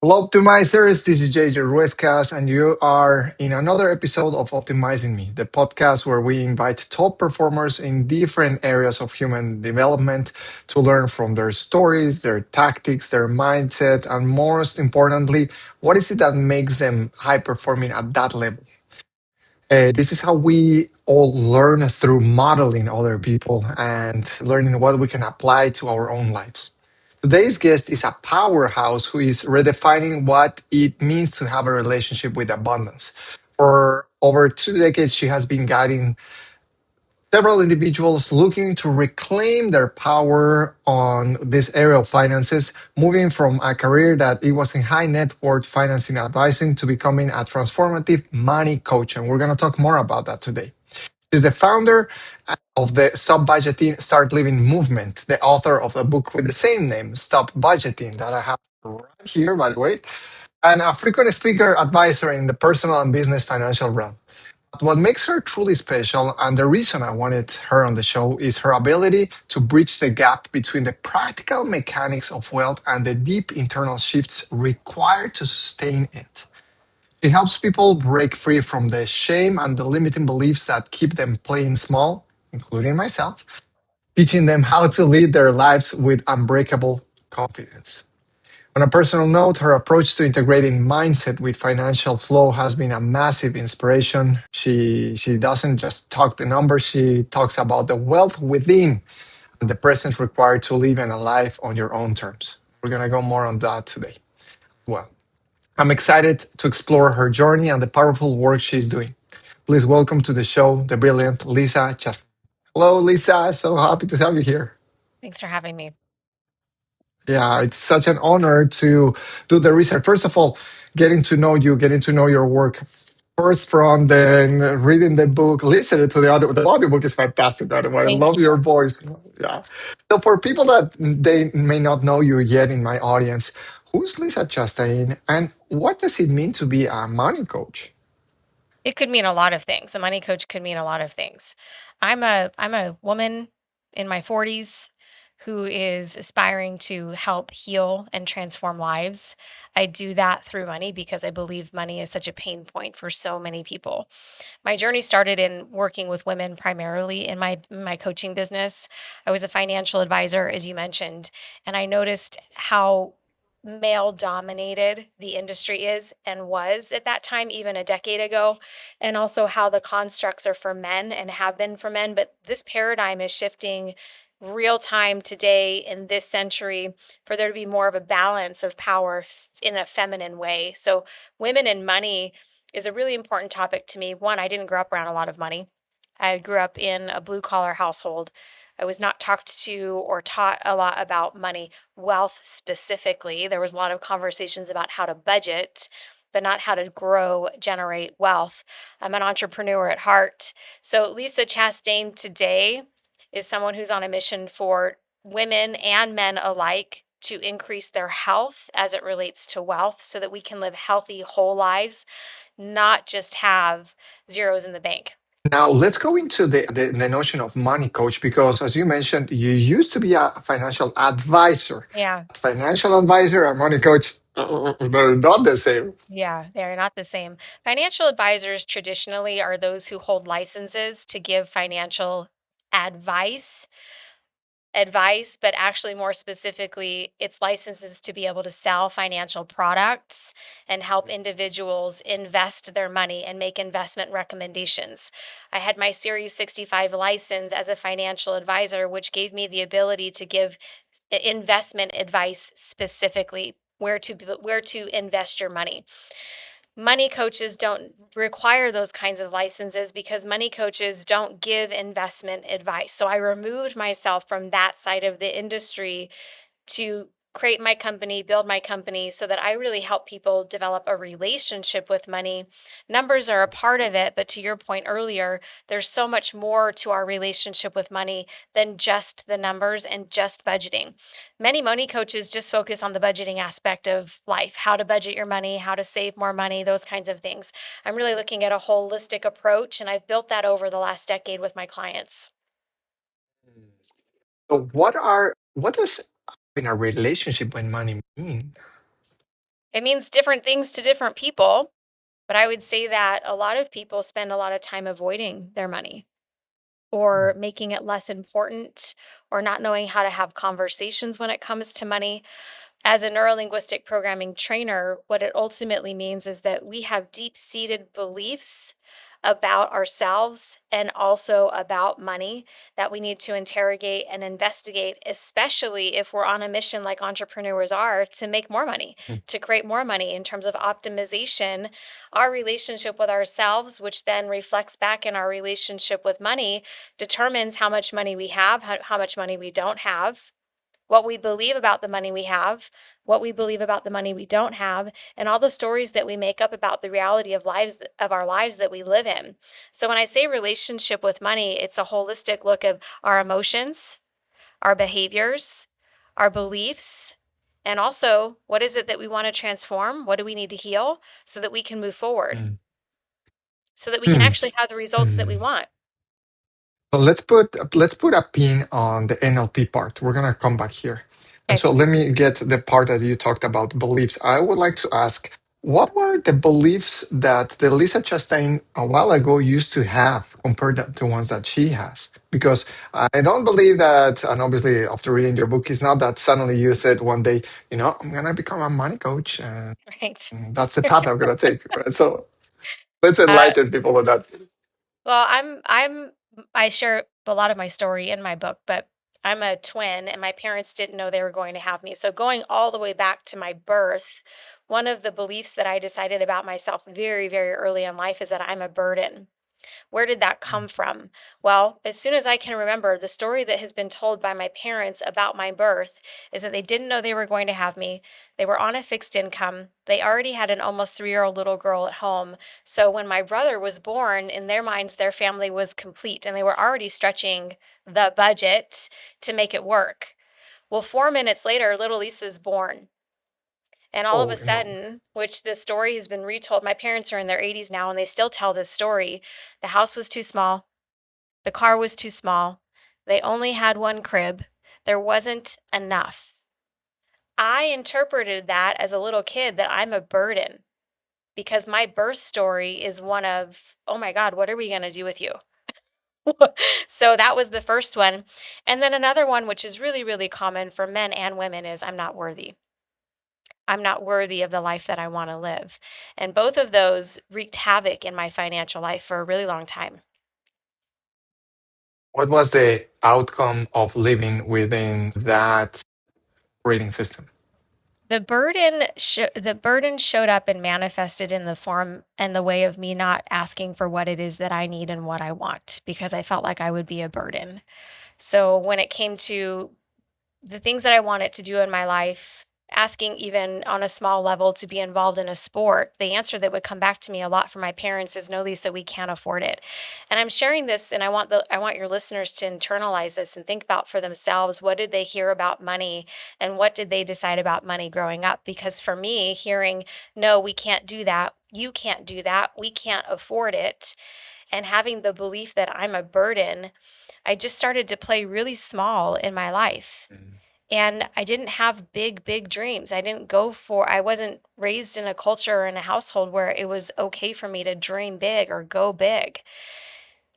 Hello, optimizers. This is JJ Ruescas, and you are in another episode of Optimizing Me, the podcast where we invite top performers in different areas of human development to learn from their stories, their tactics, their mindset, and most importantly, what is it that makes them high performing at that level? This is how we all learn through modeling other people and learning what we can apply to our own lives. Today's guest is a powerhouse who is redefining what it means to have a relationship with abundance. For over 2 decades, she has been guiding several individuals looking to reclaim their power on this area of finances, moving from a career that it was in high net worth financing advising to becoming a transformative money coach. And we're going to talk more about that today. She's the founder of the Stop Budgeting, Start Living movement, the author of the book with the same name, Stop Budgeting, that I have right here, by the way, and a frequent speaker advisor in the personal and business financial realm. But what makes her truly special, and the reason I wanted her on the show, is her ability to bridge the gap between the practical mechanics of wealth and the deep internal shifts required to sustain it. It helps people break free from the shame and the limiting beliefs that keep them playing small, including myself, teaching them how to lead their lives with unbreakable confidence. On a personal note, her approach to integrating mindset with financial flow has been a massive inspiration. She doesn't just talk the numbers, she talks about the wealth within and the presence required to live in a life on your own terms. We're going to go more on that today. Well, I'm excited to explore her journey and the powerful work she's doing. Please welcome to the show the brilliant Lisa Chastain. Hello, Lisa. So happy to have you here. Thanks for having me. Yeah, it's such an honor to do the research. First of all, getting to know you, getting to know your work first from then reading the book, listening to the audio. The audiobook is fantastic, by the way. I Thank love you. your voice. Yeah. So for people that they may not know you yet in my audience, who's Lisa Chastain and what does it mean to be a money coach? It could mean a lot of things. A money coach could mean a lot of things. I'm a woman in my 40s who is aspiring to help heal and transform lives. I do that through money because I believe money is such a pain point for so many people. My journey started in working with women primarily in my coaching business. I was a financial advisor, as you mentioned, and I noticed how male dominated the industry is and was at that time, even a decade ago, and also how the constructs are for men and have been for men. But this paradigm is shifting real time today in this century for there to be more of a balance of power in a feminine way. So, women and money is a really important topic to me. One, I didn't grow up around a lot of money. I grew up in a blue collar household. I was not talked to or taught a lot about money, wealth specifically. There was a lot of conversations about how to budget, but not how to grow, generate wealth. I'm an entrepreneur at heart. So Lisa Chastain today is someone who's on a mission for women and men alike to increase their health as it relates to wealth so that we can live healthy, whole lives, not just have zeros in the bank. Now, let's go into the notion of money coach because, as you mentioned, you used to be a financial advisor. Yeah. Financial advisor and money coach, they're not the same. Yeah, they're not the same. Financial advisors traditionally are those who hold licenses to give financial advice but actually more specifically, it's licenses to be able to sell financial products and help individuals invest their money and make investment recommendations. I had my Series 65 license as a financial advisor, which gave me the ability to give investment advice specifically where to invest your money. Money coaches don't require those kinds of licenses because money coaches don't give investment advice. So I removed myself from that side of the industry to create my company, build my company so that I really help people develop a relationship with money. Numbers are a part of it, but to your point earlier, there's so much more to our relationship with money than just the numbers and just budgeting. Many money coaches just focus on the budgeting aspect of life, how to budget your money, how to save more money, those kinds of things. I'm really looking at a holistic approach, and I've built that over the last decade with my clients. So, what does having a relationship with money mean? It means different things to different people, but I would say that a lot of people spend a lot of time avoiding their money or making it less important or not knowing how to have conversations when it comes to money. As a neurolinguistic programming trainer, what it ultimately means is that we have deep seated beliefs about ourselves and also about money that we need to interrogate and investigate, especially if we're on a mission like entrepreneurs are to make more money, Mm. to create more money in terms of optimization. Our relationship with ourselves, which then reflects back in our relationship with money, determines how much money we have, how much money we don't have, what we believe about the money we have, what we believe about the money we don't have, and all the stories that we make up about the reality of our lives that we live in. So when I say relationship with money, it's a holistic look of our emotions, our behaviors, our beliefs, and also what is it that we want to transform? What do we need to heal so that we can move forward, Mm. so that we can Mm. actually have the results that we Mm. want? So let's put a pin on the NLP part. We're gonna come back here. And Okay. so let me get the part that you talked about beliefs. I would like to ask, what were the beliefs that the Lisa Chastain a while ago used to have compared to ones that she has? Because I don't believe that, and obviously after reading your book, it's not that suddenly you said one day, I'm gonna become a money coach and Right. that's the path I'm gonna take. Right. So let's Uh, enlighten people on that. Well, I share a lot of my story in my book, but I'm a twin and my parents didn't know they were going to have me. So going all the way back to my birth, one of the beliefs that I decided about myself very, very early in life is that I'm a burden. Where did that come from? Well, as soon as I can remember, the story that has been told by my parents about my birth is that they didn't know they were going to have me. They were on a fixed income. They already had an almost 3-year-old little girl at home. So when my brother was born, in their minds, their family was complete and they were already stretching the budget to make it work. Well, 4 minutes later, little Lisa's born. And all of a Holy moly. sudden, which the story has been retold, my parents are in their 80s now and they still tell this story. The house was too small. The car was too small. They only had one crib. There wasn't enough. I interpreted that as a little kid that I'm a burden because my birth story is one of, oh my God, what are we going to do with you? So that was the first one. And then another one, which is really, really common for men and women, is I'm not worthy. I'm not worthy of the life that I want to live. And both of those wreaked havoc in my financial life for a really long time. What was the outcome of living within that rating system? The burden showed up and manifested in the form and the way of me not asking for what it is that I need and what I want because I felt like I would be a burden. So when it came to the things that I wanted to do in my life, asking even on a small level to be involved in a sport, the answer that would come back to me a lot from my parents is no, Lisa, we can't afford it. And I'm sharing this and I want your listeners to internalize this and think about for themselves, what did they hear about money and what did they decide about money growing up? Because for me, hearing no, we can't do that, you can't do that, we can't afford it, and having the belief that I'm a burden, I just started to play really small in my life. Mm. And I didn't have big, big dreams. I wasn't raised in a culture or in a household where it was okay for me to dream big or go big.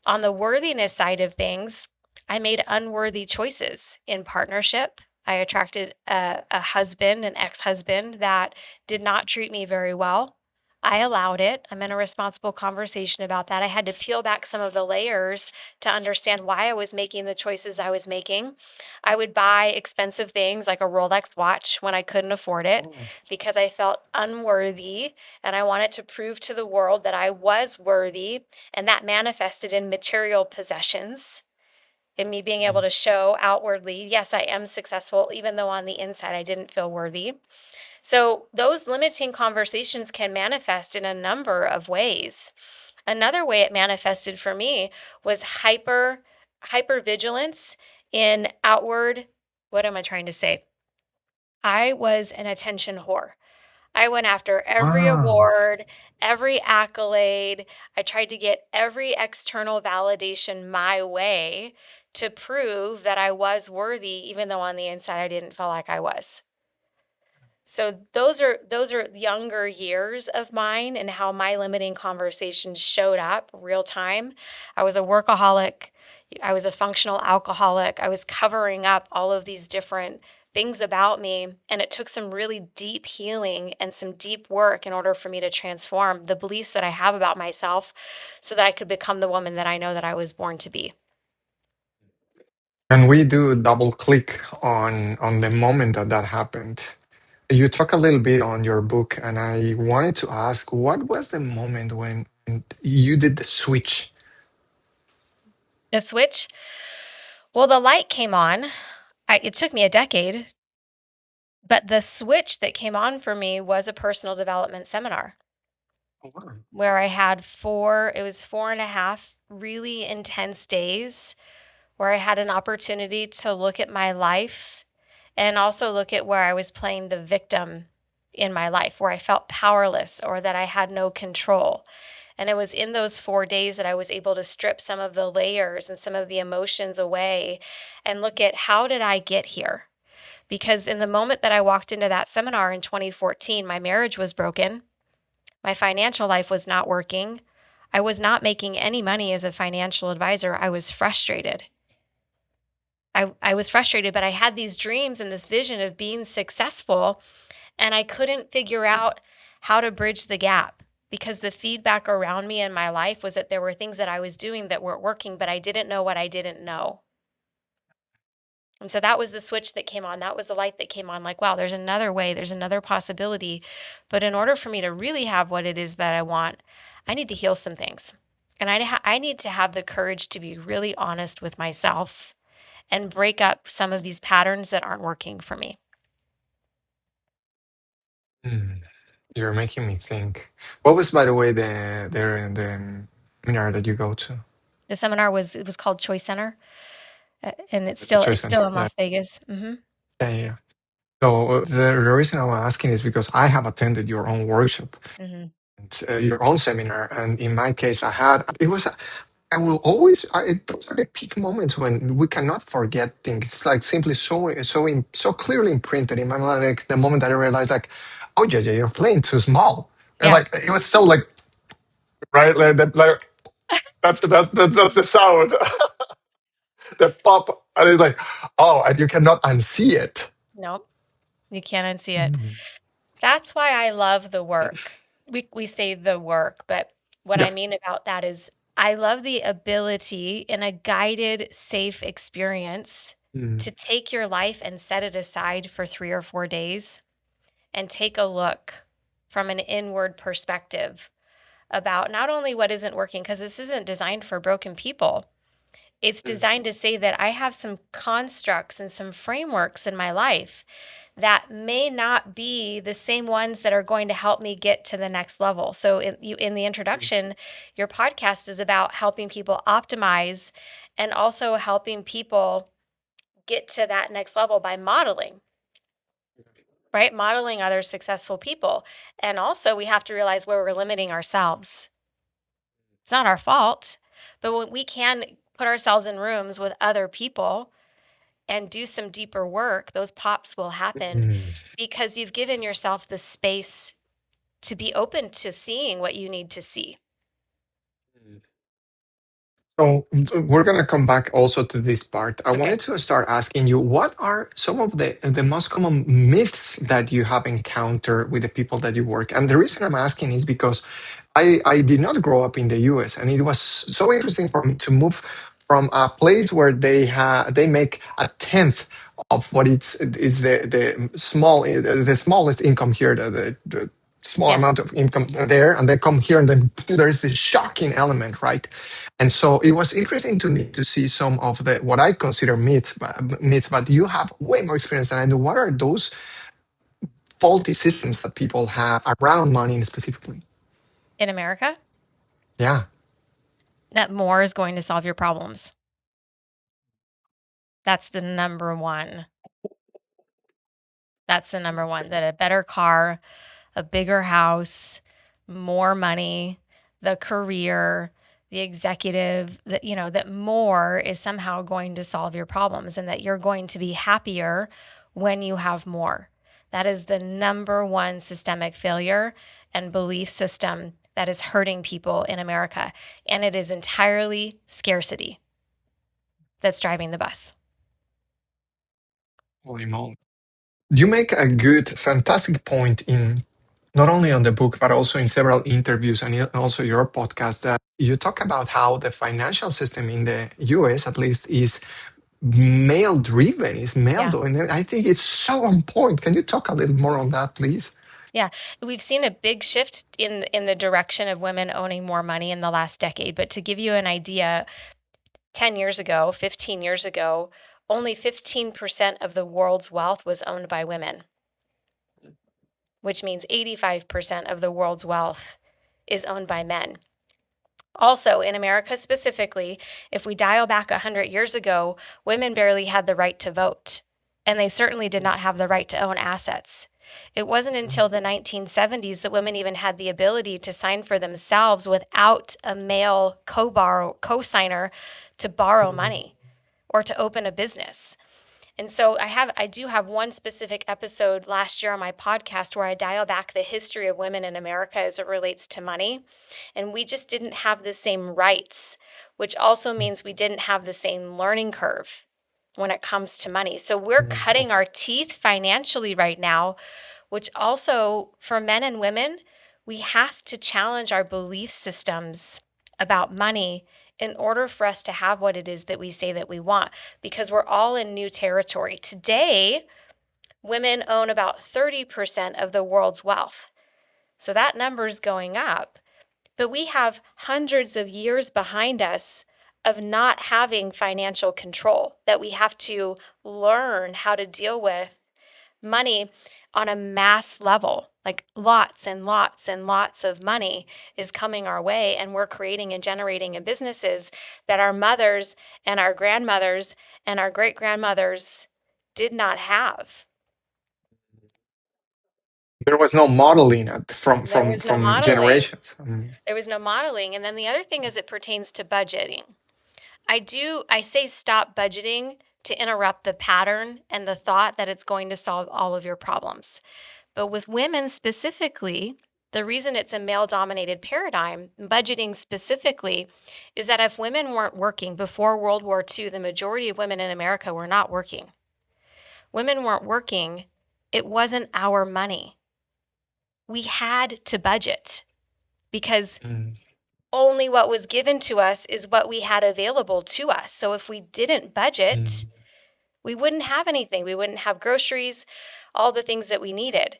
On the worthiness side of things, I made unworthy choices in partnership. I attracted a husband, an ex husband, that did not treat me very well. I allowed it. I'm in a responsible conversation about that. I had to peel back some of the layers to understand why I was making the choices I was making. I would buy expensive things like a Rolex watch when I couldn't afford it Oh. because I felt unworthy and I wanted to prove to the world that I was worthy, and that manifested in material possessions, in me being able Mm. to show outwardly, yes, I am successful, even though on the inside I didn't feel worthy. So, those limiting conversations can manifest in a number of ways. Another way it manifested for me was hyper vigilance in outward. What am I trying to say? I was an attention whore. I went after every Wow. award, every accolade. I tried to get every external validation my way to prove that I was worthy, even though on the inside I didn't feel like I was. So those are younger years of mine and how my limiting conversations showed up real time. I was a workaholic. I was a functional alcoholic. I was covering up all of these different things about me, and it took some really deep healing and some deep work in order for me to transform the beliefs that I have about myself so that I could become the woman that I know that I was born to be. And we do double click on the moment that that happened. You talk a little bit on your book, and I wanted to ask, what was the moment when you did the switch? The switch, well, the light came on. It took me a decade, but the switch that came on for me was a personal development seminar Oh, wow. where I had four, it was 4.5 really intense days where I had an opportunity to look at my life and also look at where I was playing the victim in my life, where I felt powerless or that I had no control. And it was in those 4 days that I was able to strip some of the layers and some of the emotions away and look at how did I get here? Because in the moment that I walked into that seminar in 2014, my marriage was broken. My financial life was not working. I was not making any money as a financial advisor. I was frustrated. I was frustrated, but I had these dreams and this vision of being successful, and I couldn't figure out how to bridge the gap because the feedback around me in my life was that there were things that I was doing that weren't working, but I didn't know what I didn't know. And so that was the switch that came on. That was the light that came on like, wow, there's another way, there's another possibility. But in order for me to really have what it is that I want, I need to heal some things. And I need to have the courage to be really honest with myself and break up some of these patterns that aren't working for me. Mm, you're making me think. What was, by the way, the seminar that you go to? The seminar was it was called Choice Center, and it's The still Choice it's still Center. in Las Vegas. Yeah, yeah. So the reason I'm asking is because I have attended your own workshop Hmm. and your own seminar, and in my case, I had it was. I will always. Those are the peak moments when we cannot forget things. It's like simply so clearly imprinted in my mind. Like the moment that I realized, like, oh, JJ, you're playing too small. And Yeah, like it was so like right, like that, like that's the sound, the pop, and it's like, oh, and you cannot unsee it. nope, you can't unsee it. Mm. That's why I love the work. We say the work, but what I Yeah. mean about that is I love the ability in a guided, safe experience Mm. to take your life and set it aside for 3 or 4 days and take a look from an inward perspective about not only what isn't working, because this isn't designed for broken people. It's Mm. designed to say that I have some constructs and some frameworks in my life that may not be the same ones that are going to help me get to the next level. So in the introduction, your podcast is about helping people optimize and also helping people get to that next level by modeling, right? Modeling other successful people. And also we have to realize where we're limiting ourselves. It's not our fault, but when we can put ourselves in rooms with other people and do some deeper work, those pops will happen Mm. because you've given yourself the space to be open to seeing what you need to see. So we're gonna come back also to this part. I Okay. wanted to start asking you, what are some of the most common myths that you have encountered with the people that you work? And the reason I'm asking is because I did not grow up in the US, and it was so interesting for me to move from a place where they make a tenth of what is the smallest income here, the small Yeah. amount of income there, and they come here, and then there is this shocking element, right? And so it was interesting to me to see some of the what I consider myths, but you have way more experience than I do. What are those faulty systems that people have around money specifically? In America, Yeah. that more is going to solve your problems. That's the number one. That's the number one, that a better car, a bigger house, more money, the career, the executive, that that more is somehow going to solve your problems and that you're going to be happier when you have more. That is the number one systemic failure and belief system that is hurting people in America. And it is entirely scarcity that's driving the bus. Holy moly. You make a good, fantastic point in not only on the book, but also in several interviews and also your podcast that you talk about how the financial system in the US, at least, is male driven, is male Yeah. dominated. I think it's so on point. Can you talk a little more on that, please? Yeah, we've seen a big shift in the direction of women owning more money in the last decade. But to give you an idea, 10 years ago, 15 years ago, only 15% of the world's wealth was owned by women, which means 85% of the world's wealth is owned by men. Also, in America specifically, if we dial back 100 years ago, women barely had the right to vote, and they certainly did not have the right to own assets. It wasn't until the 1970s that women even had the ability to sign for themselves without a male co-signer to borrow money or to open a business. And so I do have one specific episode last year on my podcast where I dial back the history of women in America as it relates to money. And we just didn't have the same rights, which also means we didn't have the same learning curve when it comes to money. So we're cutting our teeth financially right now, which also for men and women, we have to challenge our belief systems about money in order for us to have what it is that we say that we want, because we're all in new territory. Today, women own about 30% of the world's wealth. So that number is going up. But we have hundreds of years behind us of not having financial control that we have to learn how to deal with money on a mass level. Like lots and lots and lots of money is coming our way, and we're creating and generating in businesses that our mothers and our grandmothers and our great grandmothers did not have. There was no modeling from There was no modeling. generations. There was no modeling. And then the other thing as it pertains to budgeting. I say stop budgeting to interrupt the pattern and the thought that it's going to solve all of your problems. But with women specifically, the reason it's a male dominated paradigm, budgeting specifically, is that if women weren't working before World War II, the majority of women in America were not working. Women weren't working, it wasn't our money. We had to budget because Mm, only what was given to us is what we had available to us. So if we didn't budget, mm, we wouldn't have anything. We wouldn't have groceries, all the things that we needed.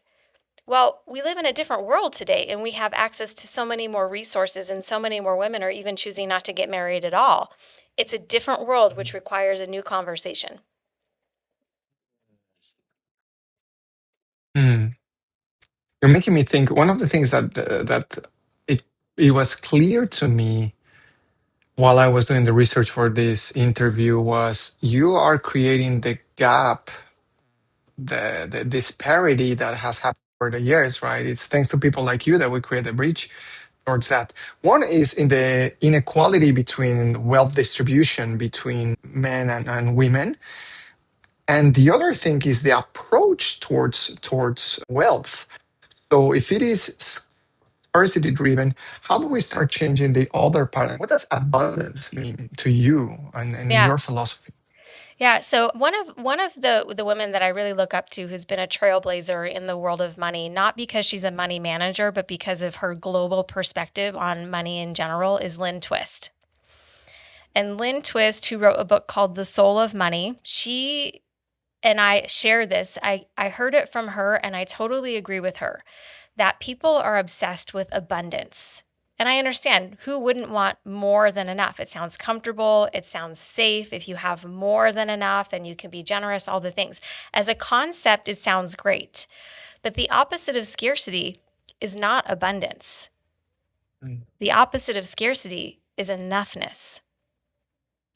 Well, we live in a different world today, and we have access to so many more resources, and so many more women are even choosing not to get married at all. It's a different world, which requires a new conversation. mm. You're making me think. One of the things that it it was clear to me while I was doing the research for this interview was you are creating the gap, the disparity that has happened over the years, right? It's thanks to people like you that we create a bridge towards that. One is in the inequality between wealth distribution between men and women. And the other thing is the approach towards wealth. So if it is scarcity driven, how do we start changing the other part? What does abundance mean to you and in Yeah. your philosophy? Yeah, so one of the women that I really look up to who's been a trailblazer in the world of money, not because she's a money manager, but because of her global perspective on money in general, is Lynn Twist. And Lynn Twist, who wrote a book called The Soul of Money, she and I share this. I heard it from her and I totally agree with her that people are obsessed with abundance. And I understand who wouldn't want more than enough. It sounds comfortable, it sounds safe. If you have more than enough, then you can be generous, all the things. As a concept, it sounds great. But the opposite of scarcity is not abundance. Mm, The opposite of scarcity is enoughness.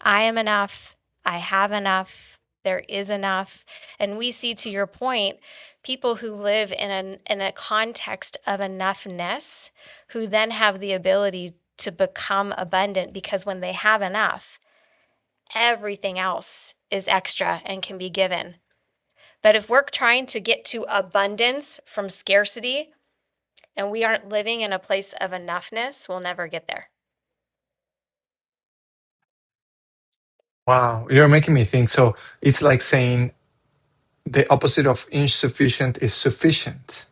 I am enough. I have enough. There is enough. And we see, to your point, people who live in a context of enoughness who then have the ability to become abundant because when they have enough, everything else is extra and can be given. But if we're trying to get to abundance from scarcity and we aren't living in a place of enoughness, we'll never get there. Wow, you're making me think. So it's like saying the opposite of insufficient is sufficient.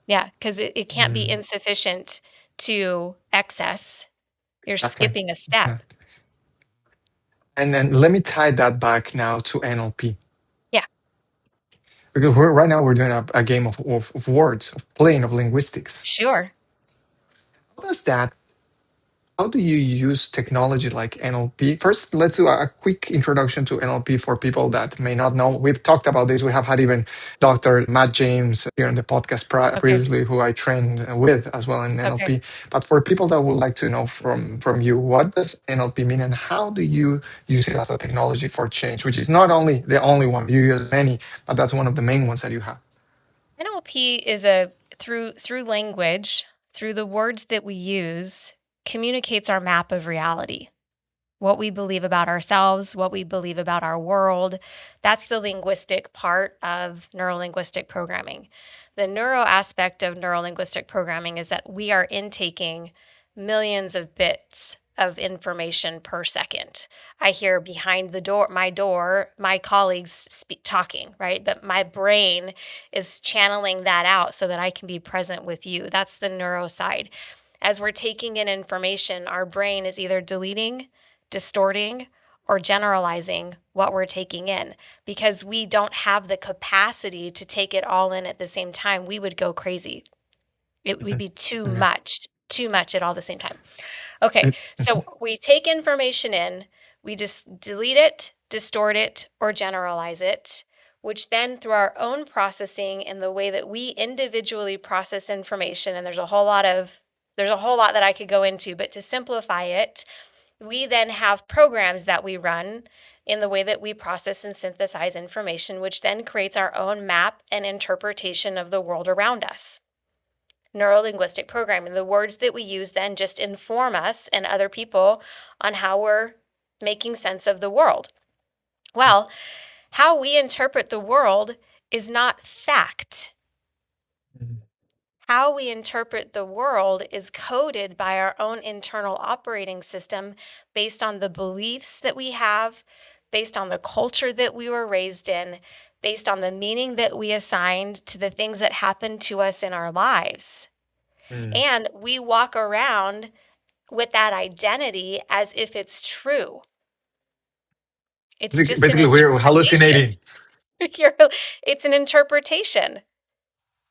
Yeah, because it can't be Mm, insufficient to excess. You're exactly. skipping a step. And then let me tie that back now to NLP. Yeah, Because right now we're doing a game of words, of playing of linguistics. sure. How does that how do you use technology like NLP? First, let's do a quick introduction to NLP for people that may not know. We've talked about this. We have had even Dr. Matt James here on the podcast Okay. previously, who I trained with as well in Okay. NLP. But for people that would like to know from you, what does NLP mean and how do you use it as a technology for change, which is not only the only one, you use many, but that's one of the main ones that you have. NLP is a through language, through the words that we use, communicates our map of reality. What we believe about ourselves, what we believe about our world. That's the linguistic part of neurolinguistic programming. The neuro aspect of neurolinguistic programming is that we are intaking millions of bits of information per second. I hear behind the door, my colleagues talking, right? But my brain is channeling that out so that I can be present with you. That's the neuro side. As we're taking in information, our brain is either deleting, distorting, or generalizing what we're taking in because we don't have the capacity to take it all in at the same time. We would go crazy. It would Mhm. be Yeah. too much at all the same time. Okay, Mhm. so we take information in, we just delete it, distort it, or generalize it, which then through our own processing and the way that we individually process information, and there's a whole lot that I could go into, but to simplify it, we then have programs that we run in the way that we process and synthesize information, which then creates our own map and interpretation of the world around us. Neurolinguistic programming, the words that we use then just inform us and other people on how we're making sense of the world. Well, how we interpret the world is not fact. How we interpret the world is coded by our own internal operating system based on the beliefs that we have, based on the culture that we were raised in, based on the meaning that we assigned to the things that happened to us in our lives. Mm. And we walk around with that identity as if it's true. It's just an Basically, we're interpretation. hallucinating. It's an interpretation.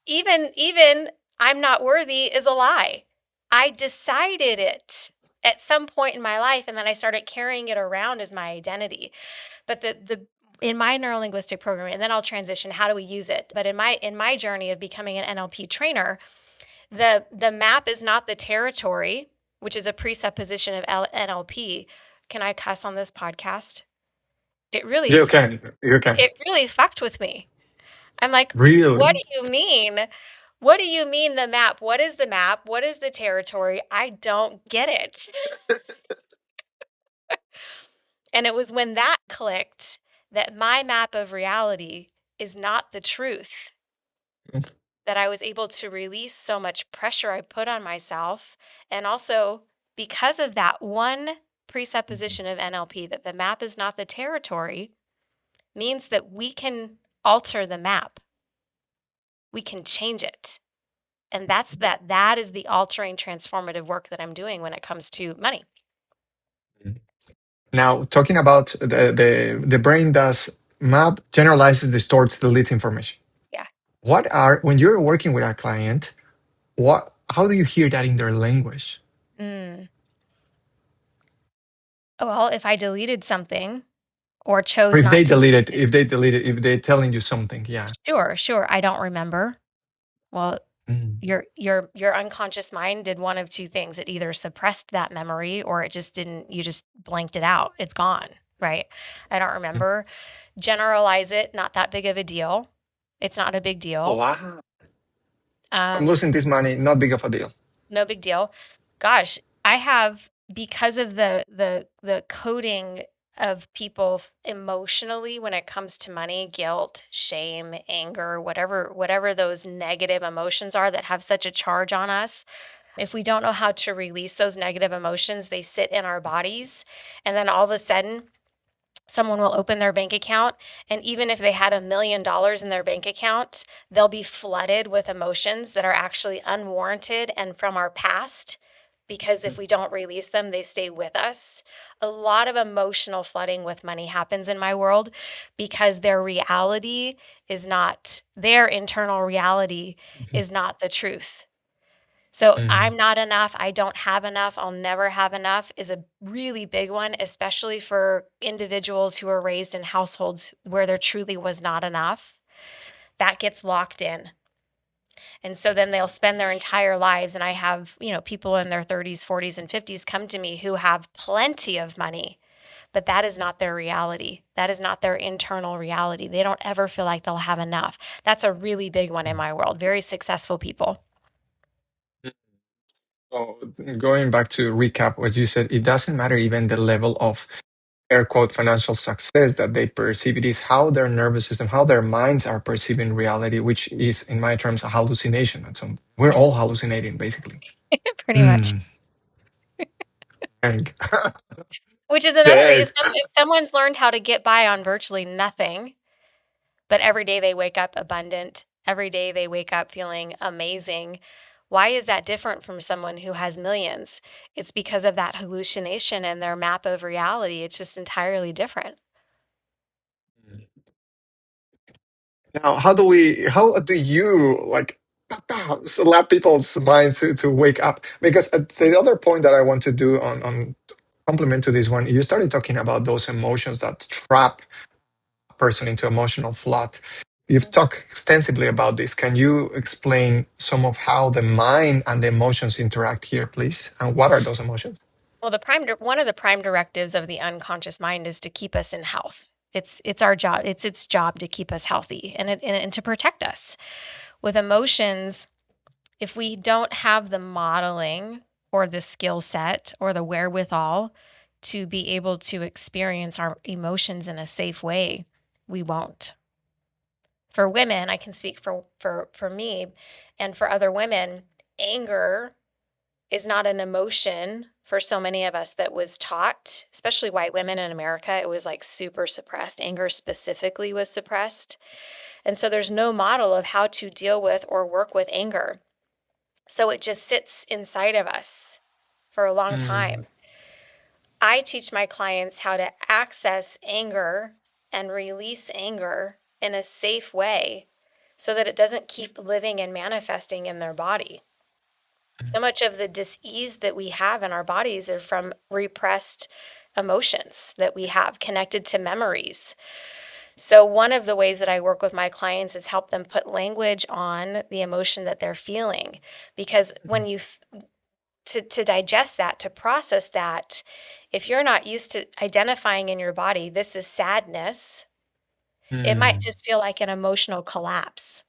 Even I'm not worthy is a lie. I decided it at some point in my life and then I started carrying it around as my identity. But the in my neurolinguistic program, and then I'll transition, how do we use it? But in my journey of becoming an NLP trainer, the map is not the territory, which is a presupposition of NLP. Can I cuss on this podcast? It really You can. You can. it really fucked with me. I'm like, what Really? do you mean? What do you mean the map? What is the map? What is the territory? I don't get it. And it was when that clicked that my map of reality is not the truth, that I was able to release so much pressure I put on myself. And also, because of that one presupposition of NLP, that the map is not the territory, means that we can alter the map, we can change it. And that is the altering transformative work that I'm doing when it comes to money. Now, talking about the brain does map, generalizes, distorts, deletes information. Yeah. What are when you're working with a client? What? How do you hear that in their language? Mm. Well, if I deleted something or Or chose if they not to delete it, delete it, if they delete it, if they're telling you something, yeah. sure, I don't remember. Well, Mm. your unconscious mind did one of two things. It either suppressed that memory or it just didn't, you just blanked it out. It's gone, right? I don't remember. Generalize it, not that big of a deal. It's not a big Oh deal. wow! I'm Um, losing this money. Not big of a deal. no big deal. Gosh, I have because of the coding of people emotionally when it comes to money, guilt, shame, anger, whatever those negative emotions are that have such a charge on us. If we don't know how to release those negative emotions, they sit in our bodies, and then all of a sudden someone will open their bank account, and even if they had $1 million in their bank account, they'll be flooded with emotions that are actually unwarranted and from our past, because if we don't release them, they stay with us. A lot of emotional flooding with money happens in my world because their reality is not, their internal reality is not the truth. So Mm. I'm not enough, I don't have enough, I'll never have enough is a really big one, especially for individuals who are raised in households where there truly was not enough. That gets locked in. And so then they'll spend their entire lives. And I have, people in their 30s, 40s, and 50s come to me who have plenty of money, but that is not their reality. That is not their internal reality. They don't ever feel like they'll have enough. That's a really big one in my world. Very successful people. So going back to recap what you said, it doesn't matter even the level of air quote financial success that they perceive. It is how their nervous system, how their minds are perceiving reality, which is, in my terms, a hallucination. And so we're all hallucinating, basically. Pretty much. Mm. And Which is another dead. reason if someone's learned how to get by on virtually nothing, but every day they wake up abundant, every day they wake up feeling amazing, why is that different from someone who has millions? It's because of that hallucination and their map of reality. It's just entirely different. Now, how do you like slap people's minds to wake up? Because the other point that I want to do on complement to this one, you started talking about those emotions that trap a person into emotional flood. You've talked extensively about this. Can you explain some of how the mind and the emotions interact here, please? And what are those emotions? Well, one of the prime directives of the unconscious mind is to keep us in health. It's our job. It's its job to keep us healthy and to protect us. With emotions, if we don't have the modeling or the skill set or the wherewithal to be able to experience our emotions in a safe way, we won't. For women, I can speak for me and for other women, anger is not an emotion for so many of us that was taught, especially white women in America. It was like super suppressed. Anger specifically was suppressed. And so there's no model of how to deal with or work with anger. So it just sits inside of us for a long Mm, time. I teach my clients how to access anger and release anger in a safe way so that it doesn't keep living and manifesting in their body. So much of the dis-ease that we have in our bodies are from repressed emotions that we have connected to memories. So one of the ways that I work with my clients is help them put language on the emotion that they're feeling, because when you to digest that, to process that, if you're not used to identifying in your body this is sadness, it might mm, just feel like an emotional collapse.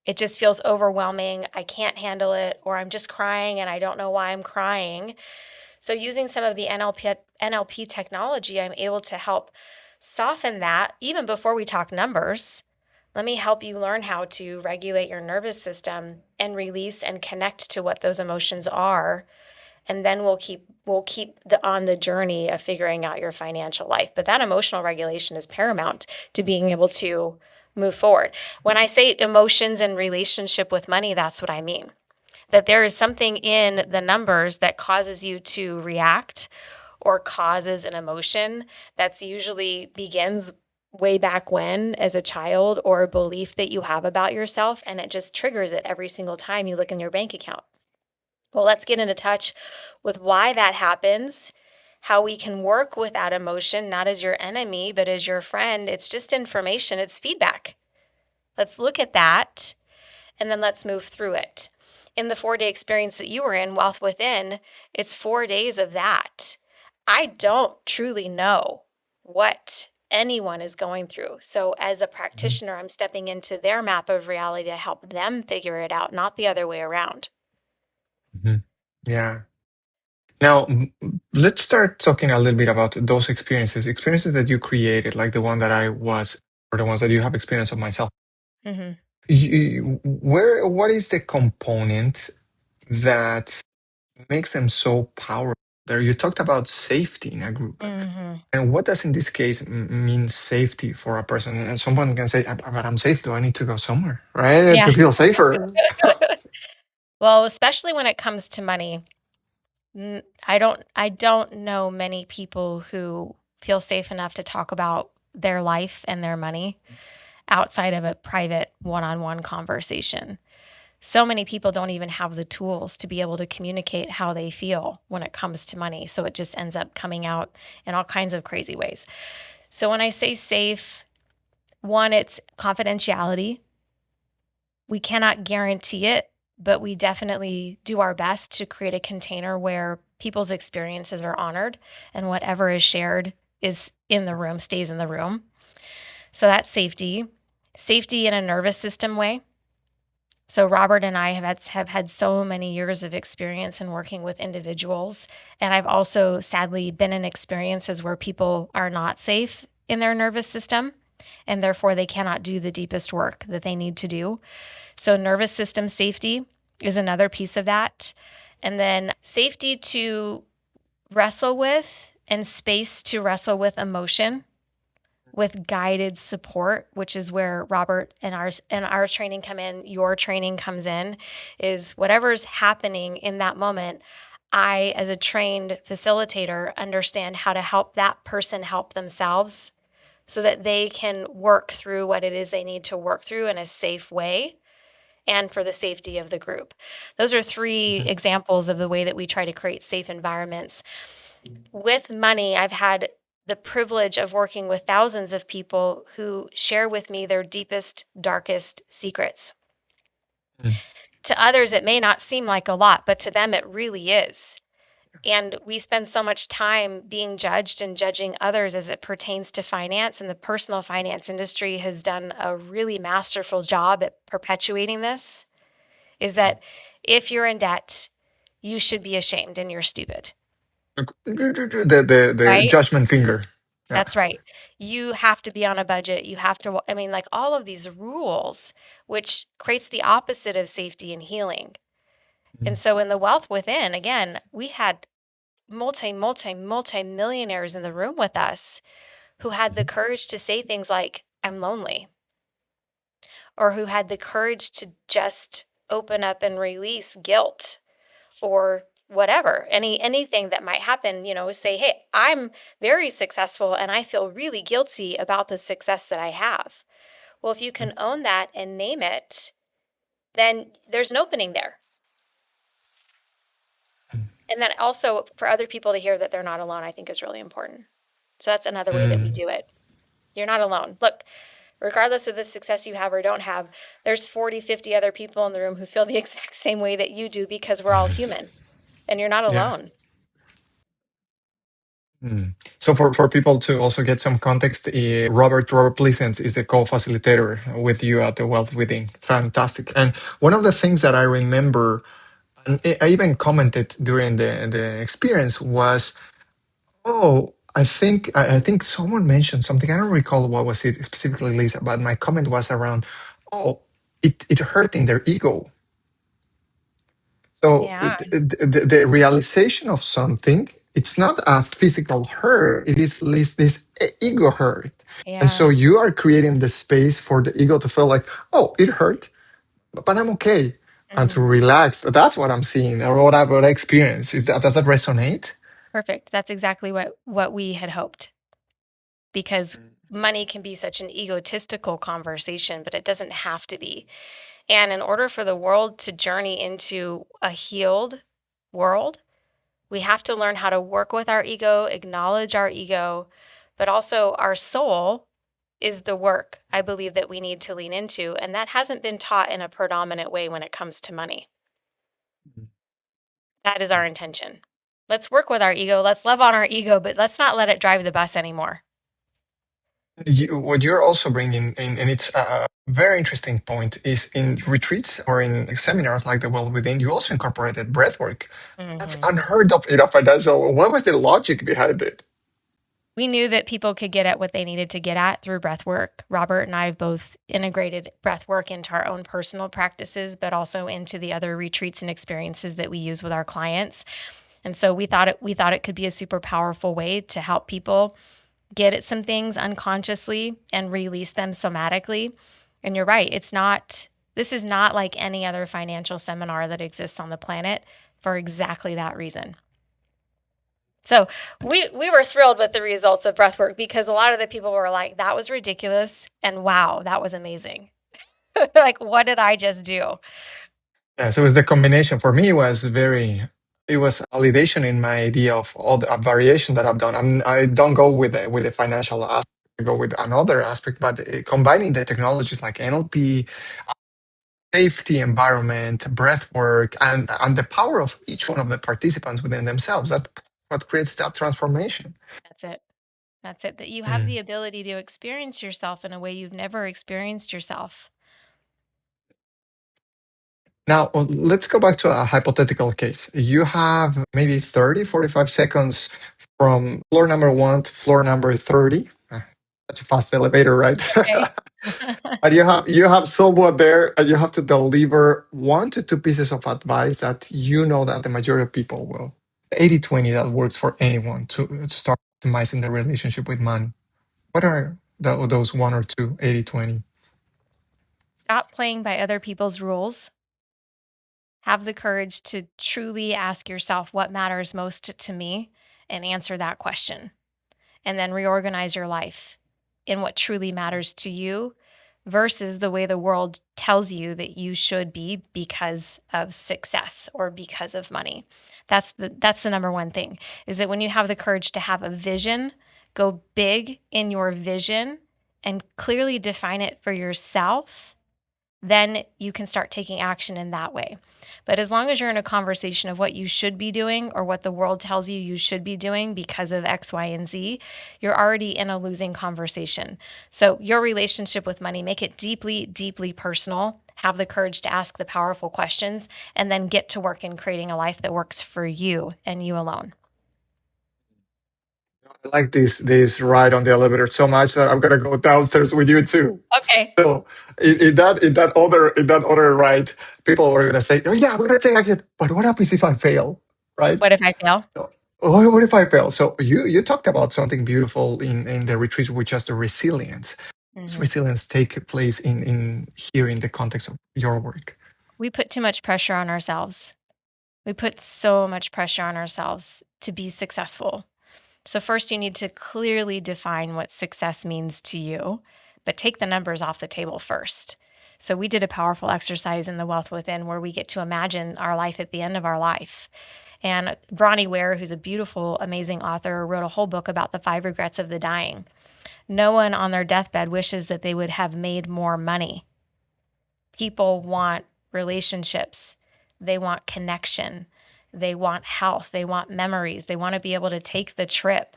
It just feels overwhelming. I can't handle it, or I'm just crying and I don't know why I'm crying. So, using some of the NLP technology, I'm able to help soften that even before we talk numbers. Let me help you learn how to regulate your nervous system and release and connect to what those emotions are. And then we'll keep on the journey of figuring out your financial life. But that emotional regulation is paramount to being able to move forward. When I say emotions and relationship with money, that's what I mean. That there is something in the numbers that causes you to react or causes an emotion that's usually begins way back when as a child, or a belief that you have about yourself, and it just triggers it every single time you look in your bank account. Well, let's get into touch with why that happens, how we can work with that emotion, not as your enemy, but as your friend. It's just information, it's feedback. Let's look at that, and then let's move through it. In the 4-day experience that you were in, Wealth Within, it's 4 days of that. I don't truly know what anyone is going through. So, as a mhm, practitioner, I'm stepping into their map of reality to help them figure it out, not the other way around. mhm. Yeah. Now, let's start talking a little bit about those experiences that you created, like the one that I was, or the ones that you have experienced of myself. Hmm. What is the component that makes them so powerful? There, you talked about safety in a group. Hmm. And what does in this case mean safety for a person? And someone can say, but I'm safe. Do I need to go somewhere, right? Yeah. To feel safer. Well, especially when it comes to money, I don't know many people who feel safe enough to talk about their life and their money outside of a private one-on-one conversation. So many people don't even have the tools to be able to communicate how they feel when it comes to money. So it just ends up coming out in all kinds of crazy ways. So when I say safe, one, it's confidentiality. We cannot guarantee it, but we definitely do our best to create a container where people's experiences are honored and whatever is shared is in the room, stays in the room. So that's safety. Safety in a nervous system way. So Robert and I have had so many years of experience in working with individuals, and I've also sadly been in experiences where people are not safe in their nervous system, and therefore they cannot do the deepest work that they need to do. So nervous system safety is another piece of that. And then safety to wrestle with and space to wrestle with emotion with guided support, which is where Robert and our training come in, your training comes in, is whatever's happening in that moment. I, as a trained facilitator, understand how to help that person help themselves so that they can work through what it is they need to work through in a safe way and for the safety of the group. Those are three Mhm. examples of the way that we try to create safe environments. With money, I've had the privilege of working with thousands of people who share with me their deepest, darkest secrets. Mm. To others, it may not seem like a lot, but to them, it really is. And we spend so much time being judged and judging others as it pertains to finance. And the personal finance industry has done a really masterful job at perpetuating this is that if you're in debt, you should be ashamed and you're stupid, The right? judgment finger. Yeah. That's right. You have to be on a budget. You have to, I mean, like all of these rules, which creates the opposite of safety and healing. And Mm. so in the wealth within, again, we had multi millionaires in the room with us who had the Mhm. courage to say things like, I'm lonely, or who had the courage to just open up and release guilt or whatever, anything that might happen, say, hey, I'm very successful and I feel really guilty about the success that I have. Well, if you can own that and name it, then there's an opening there. And then also for other people to hear that they're not alone, I think is really important. So that's another way that we Mm. do it. You're not alone. Look, regardless of the success you have or don't have, there's 40, 50 other people in the room who feel the exact same way that you do because we're all human and you're not Yeah. alone. Mm. So for people to also get some context, Robert Pleasance is the co-facilitator with you at the Wealth Within. Fantastic. And one of the things that I remember, and I even commented during the experience was, oh, I think someone mentioned something. I don't recall what was it specifically, Lisa, but my comment was around, oh, it hurting their ego. So Yeah. the realization of something, it's not a physical hurt, it is this ego hurt. And so Yeah. you are creating the space for the ego to feel like, oh, it hurt, but I'm okay. And to Mhm. relax. That's what I'm seeing or what I experience. Does that resonate? Perfect. That's exactly what we had hoped because money can be such an egotistical conversation, but it doesn't have to be. And in order for the world to journey into a healed world, we have to learn how to work with our ego, acknowledge our ego, but also our soul is the work I believe that we need to lean into. And that hasn't been taught in a predominant way when it comes to money. That is our intention. Let's work with our ego. Let's love on our ego, but let's not let it drive the bus anymore. What you're also bringing in, and it's a very interesting point, is in retreats or in seminars like the Well Within, you also incorporated breathwork. That's Mhm. unheard of in a financial. What was the logic behind it? We knew that people could get at what they needed to get at through breath work. Robert and I have both integrated breath work into our own personal practices, but also into the other retreats and experiences that we use with our clients. And so we thought it could be a super powerful way to help people get at some things unconsciously and release them somatically. And you're right, this is not like any other financial seminar that exists on the planet for exactly that reason. So we were thrilled with the results of breathwork because a lot of the people were like, that was ridiculous. And wow, that was amazing. Like, what did I just do? Yeah, so it was the combination. For me, it was validation in my idea of all the variation that I've done. I don't go with the financial aspect. I go with another aspect, but combining the technologies like NLP, safety, environment, breath work, and the power of each one of the participants within themselves. That what creates that transformation. That's it. That's it. That you have the Mm. ability to experience yourself in a way you've never experienced yourself. Now, let's go back to a hypothetical case. You have maybe 30, 45 seconds from floor number one to floor number 30. Such a fast elevator, right? Okay. And you have someone there and you have to deliver 1 to 2 pieces of advice that you know that the majority of people will. 80/20 that works for anyone to start optimizing the relationship with money. What are those one or two 80/20? Stop playing by other people's rules. Have the courage to truly ask yourself what matters most to me and answer that question. And then reorganize your life in what truly matters to you versus the way the world tells you that you should be because of success or because of money. That's the number one thing is that when you have the courage to have a vision, go big in your vision and clearly define it for yourself, then you can start taking action in that way. But as long as you're in a conversation of what you should be doing or what the world tells you you should be doing because of X, Y, and Z, you're already in a losing conversation. So, your relationship with money, make it deeply, deeply personal. Have the courage to ask the powerful questions and then get to work in creating a life that works for you and you alone. I like this ride on the elevator so much that I'm gonna go downstairs with you too. Okay. So in that other ride, people are gonna say, "Oh yeah, we're gonna take action." But what happens if I fail? Right? What if I fail? So, what if I fail? So you talked about something beautiful in the retreat, which is the resilience. Does Mhm. resilience take place in here in the context of your work? We put too much pressure on ourselves. We put so much pressure on ourselves to be successful. So, first, you need to clearly define what success means to you, but take the numbers off the table first. So, we did a powerful exercise in the Wealth Within where we get to imagine our life at the end of our life. And Bronnie Ware, who's a beautiful, amazing author, wrote a whole book about the 5 regrets of the dying. No one on their deathbed wishes that they would have made more money. People want relationships, they want connection, they want health, they want memories, they want to be able to take the trip,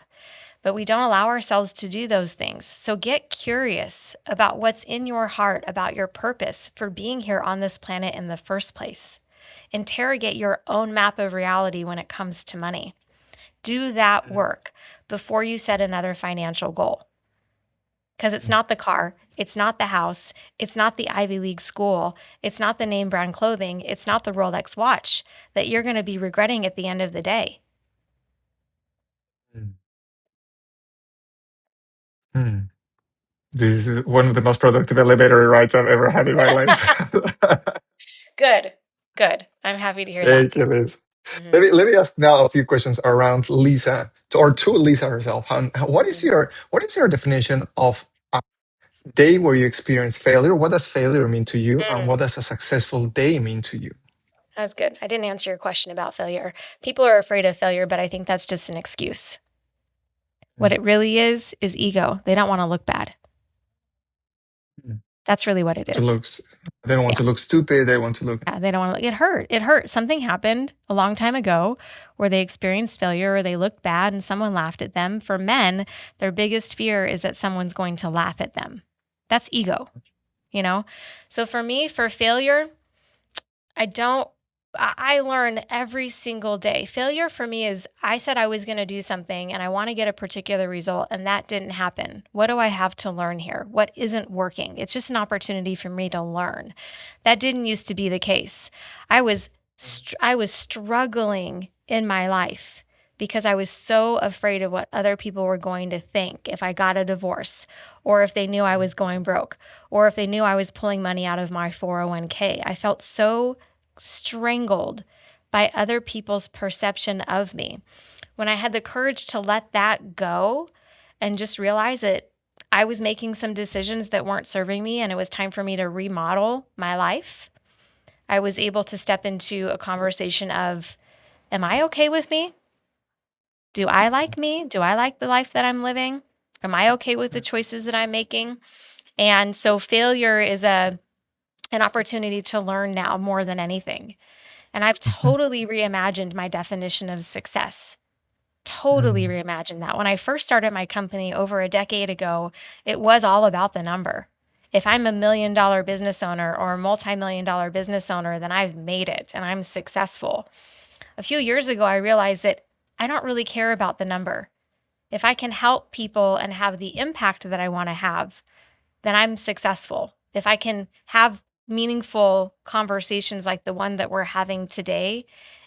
but we don't allow ourselves to do those things. So get curious about what's in your heart, about your purpose for being here on this planet in the first place. Interrogate your own map of reality when it comes to money. Do that work before you set another financial goal. Because it's not the car, it's not the house, it's not the Ivy League school, it's not the name brand clothing, it's not the Rolex watch that you're going to be regretting at the end of the day. Mm. Mm. This is one of the most productive elevator rides I've ever had in my life. Good, good. I'm happy to hear that. Thank you, Liz. Let Mhm. me let me ask now a few questions around Lisa or to Lisa herself. What is your definition of a day where you experience failure? What does failure mean to you, and Mm, what does a successful day mean to you? that's good. I didn't answer your question about failure. People are afraid of failure, but I think that's just an excuse. What Mm. it really is ego. They don't want to look bad. That's really what it To is. look, they don't want Yeah. to look stupid. They want to look. Yeah, they don't want to. It hurt. It hurt. Something happened a long time ago where they experienced failure or they looked bad and someone laughed at them. For men, their biggest fear is that someone's going to laugh at them. That's ego, you know? So for me, for failure, I don't, I learn every single day. Failure for me is I said I was going to do something and I want to get a particular result and that didn't happen. What do I have to learn here? What isn't working? It's just an opportunity for me to learn. That didn't used to be the case. I was I was struggling in my life because I was so afraid of what other people were going to think if I got a divorce or if they knew I was going broke or if they knew I was pulling money out of my 401k. I felt so strangled by other people's perception of me. When I had the courage to let that go and just realize that I was making some decisions that weren't serving me and it was time for me to remodel my life, I was able to step into a conversation of, am I okay with me? Do I like me? Do I like the life that I'm living? Am I okay with the choices that I'm making? And so failure is an opportunity to learn now more than anything. And I've Mhm. totally reimagined my definition of success. Totally Mm. reimagined that. When I first started my company over a decade ago, it was all about the number. If I'm a $1 million business owner or a multi-million dollar business owner, then I've made it and I'm successful. A few years ago, I realized that I don't really care about the number. If I can help people and have the impact that I want to have, then I'm successful. If I can have meaningful conversations like the one that we're having today,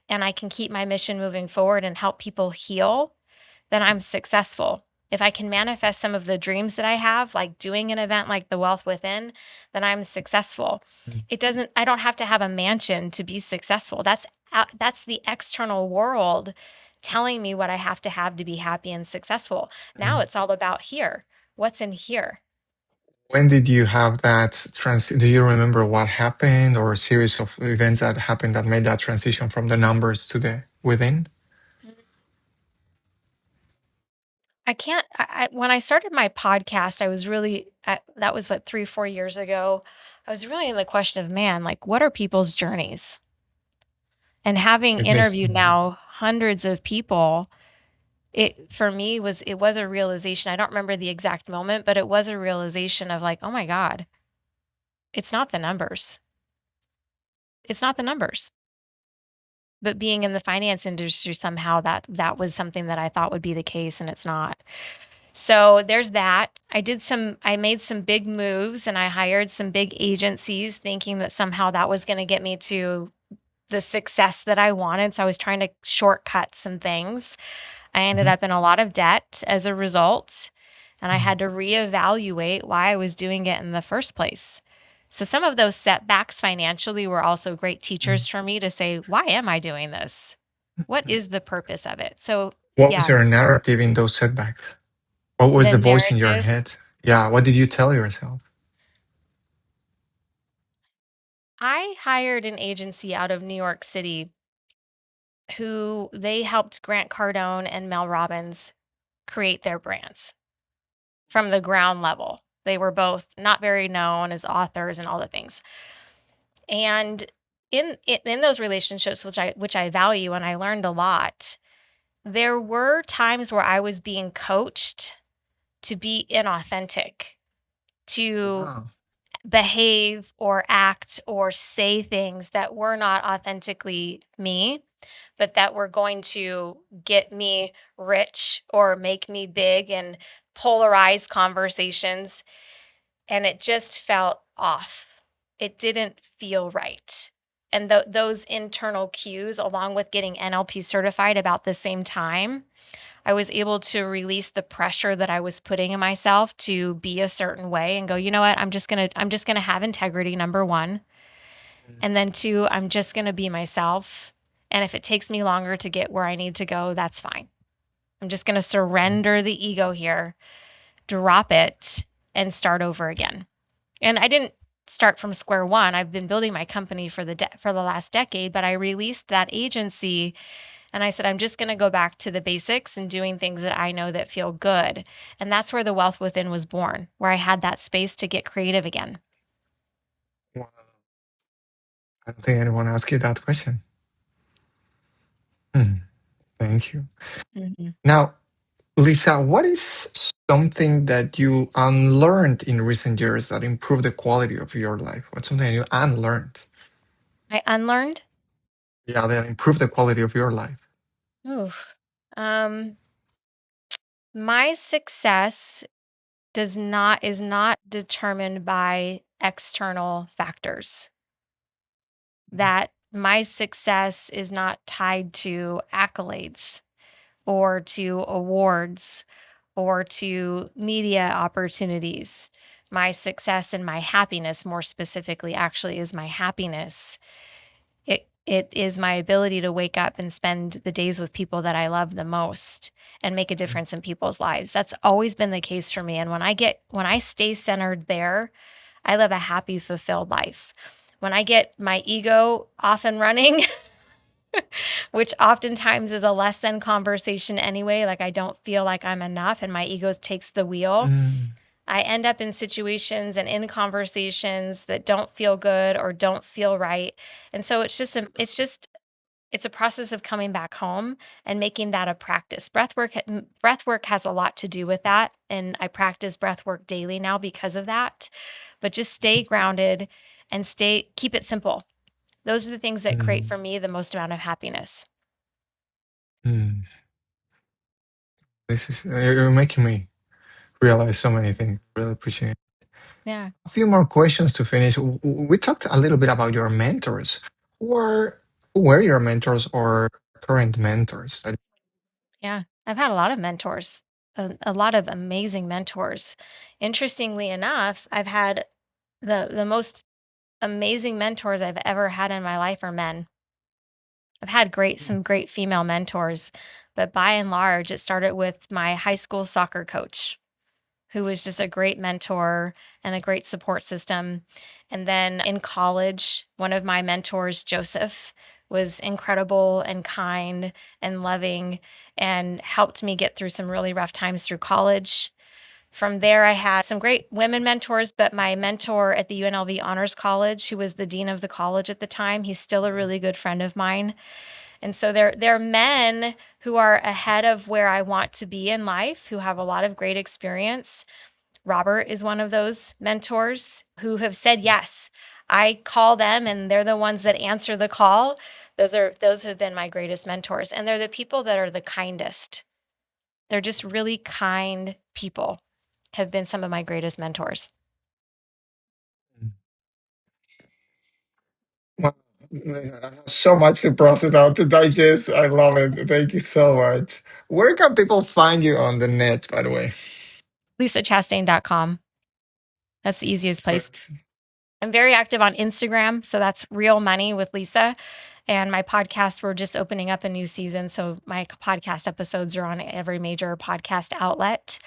and I can keep my mission moving forward and help people heal, then I'm successful. If I can manifest some of the dreams that I have, like doing an event like the Wealth Within, then I'm successful. I don't have to have a mansion to be successful. That's the external world telling me what I have to be happy and successful. Now Mm. it's all about here. What's in here? When did you have that do you remember what happened or a series of events that happened that made that transition from the numbers to the within? I can't. When I started my podcast, I was really, that was what, 3, 4 years ago. I was really in the question of, man, like, what are people's journeys? And having interviewed Mhm. now hundreds of people, it for me it was a realization. I don't remember the exact moment, but it was a realization of like, oh my God, it's not the numbers. It's not the numbers. But being in the finance industry, somehow that was something that I thought would be the case, and it's not. So there's that. I made some big moves and I hired some big agencies thinking that somehow that was going to get me to the success that I wanted. So I was trying to shortcut some things. I ended Mhm. up in a lot of debt as a result, and I Mhm. had to reevaluate why I was doing it in the first place. So some of those setbacks financially were also great Mhm. teachers for me to say, why am I doing this? What is the purpose of it? So, What was yeah, your narrative in those setbacks? What was the the voice in your narrative. head? Yeah, what did you tell yourself? I hired an agency out of New York City who they helped Grant Cardone and Mel Robbins create their brands from the ground level. They were both not very known as authors and all the things. And in those relationships, which I value and I learned a lot, there were times where I was being coached to be inauthentic, to Wow. behave or act or say things that were not authentically me, but that were going to get me rich or make me big and polarize conversations. And it just felt off. It didn't feel right. And those internal cues, along with getting NLP certified about the same time, I was able to release the pressure that I was putting in myself to be a certain way and go, you know what? I'm just going to have integrity, number 1. And then 2, I'm just going to be myself. And if it takes me longer to get where I need to go, that's fine. I'm just going to surrender the ego here, drop it, and start over again. And I didn't start from square one. I've been building my company for the last decade, but I released that agency and I said I'm just going to go back to the basics and doing things that I know that feel good. And that's where the Wealth Within was born, where I had that space to get creative again. Well, I don't think anyone asked you that question. Hmm, thank you. Mhm. Now, Lisa, what is something that you unlearned in recent years that improved the quality of your life? What's something you unlearned? I unlearned. Yeah, that improved the quality of your life. Ooh. Um, my success does not is not determined by external factors. That my success is not tied to accolades or to awards or to media opportunities. My success and my happiness, more specifically, actually is my happiness. It is my ability to wake up and spend the days with people that I love the most and make a difference in people's lives. That's always been the case for me. And when I stay centered there, I live a happy, fulfilled life. When I get my ego off and running, which oftentimes is a less than conversation anyway, like I don't feel like I'm enough and my ego takes the wheel, Mm, I end up in situations and in conversations that don't feel good or don't feel right. And so it's a process of coming back home and making that a practice. Breath work has a lot to do with that, and I practice breath work daily now because of that. But just stay grounded and stay keep it simple. Those are the things that create mm, for me the most amount of happiness. mm. This is you're making me realize so many things. Really appreciate it. Yeah. A few more questions to finish. We talked a little bit about your mentors. Who were your mentors or current mentors? Yeah. I've had a lot of mentors, a lot of amazing mentors. Interestingly enough, I've had the most amazing mentors I've ever had in my life are men. I've had some great female mentors, but by and large, it started with my high school soccer coach, who was just a great mentor and a great support system. And then in college, one of my mentors, Joseph, was incredible and kind and loving and helped me get through some really rough times through college. From there, I had some great women mentors, but my mentor at the UNLV Honors College, who was the dean of the college at the time, he's still a really good friend of mine. And so they're men who are ahead of where I want to be in life, who have a lot of great experience. Robert is one of those mentors who have said yes. I call them and they're the ones that answer the call. Those have been my greatest mentors, and they're the people that are the kindest. They're just really kind people. Have been some of my greatest mentors. Wow. So much to process out to digest. I love it. Thank you so much. Where can people find you on the net, by the way? LisaChastain.com. That's the easiest So place. I'm very active on Instagram, so that's Real Money with Lisa. And my podcast, we're just opening up a new season. So my podcast episodes are on every major podcast outlet.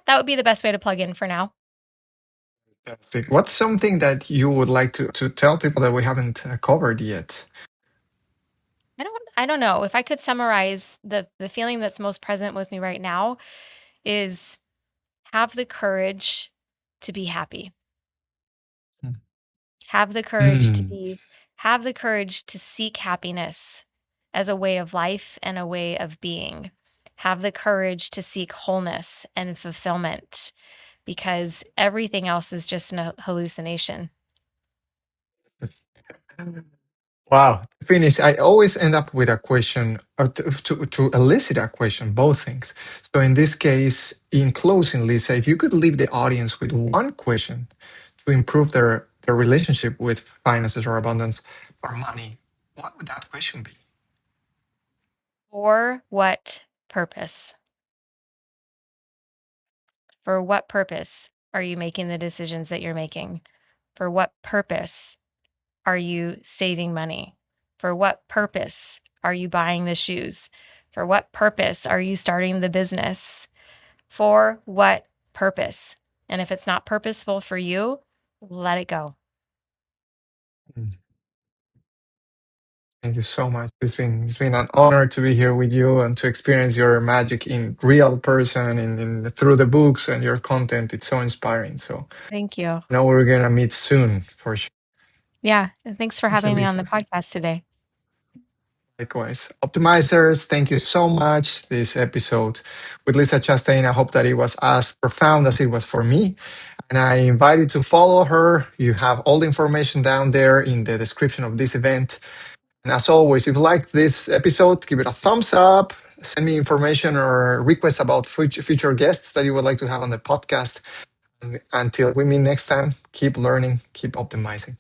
That would be the best way to plug in for now. fantastic. What's something that you would like to tell people that we haven't covered yet? I don't know. If I could summarize the feeling that's most present with me right now is have the courage to be happy. Have the courage to Mm. be have the courage to seek happiness as a way of life and a way of being. Have the courage to seek wholeness and fulfillment because everything else is just a hallucination. Wow. To finish, I always end up with a question or to elicit a question, both things. So in this case, in closing, Lisa, if you could leave the audience with one question to improve their relationship with finances or abundance or money, what would that question be? For what purpose? For what purpose are you making the decisions that you're making? For what purpose are you saving money? For what purpose are you buying the shoes? For what purpose are you starting the business? For what purpose? And if it's not purposeful for you, let it go. Mm. Thank you so much. It's been an honor to be here with you and to experience your magic in real person in through the books and your content. It's so inspiring. So Thank you. I know we're gonna meet soon for sure. Yeah. And thanks for Thank you, having me on the Lisa. podcast today. Likewise. Optimizers, thank you so much. This episode with Lisa Chastain, I hope that it was as profound as it was for me. And I invite you to follow her. You have all the information down there in the description of this event. And as always, if you liked this episode, give it a thumbs up. Send me information or requests about future guests that you would like to have on the podcast. And until we meet next time, keep learning, keep optimizing.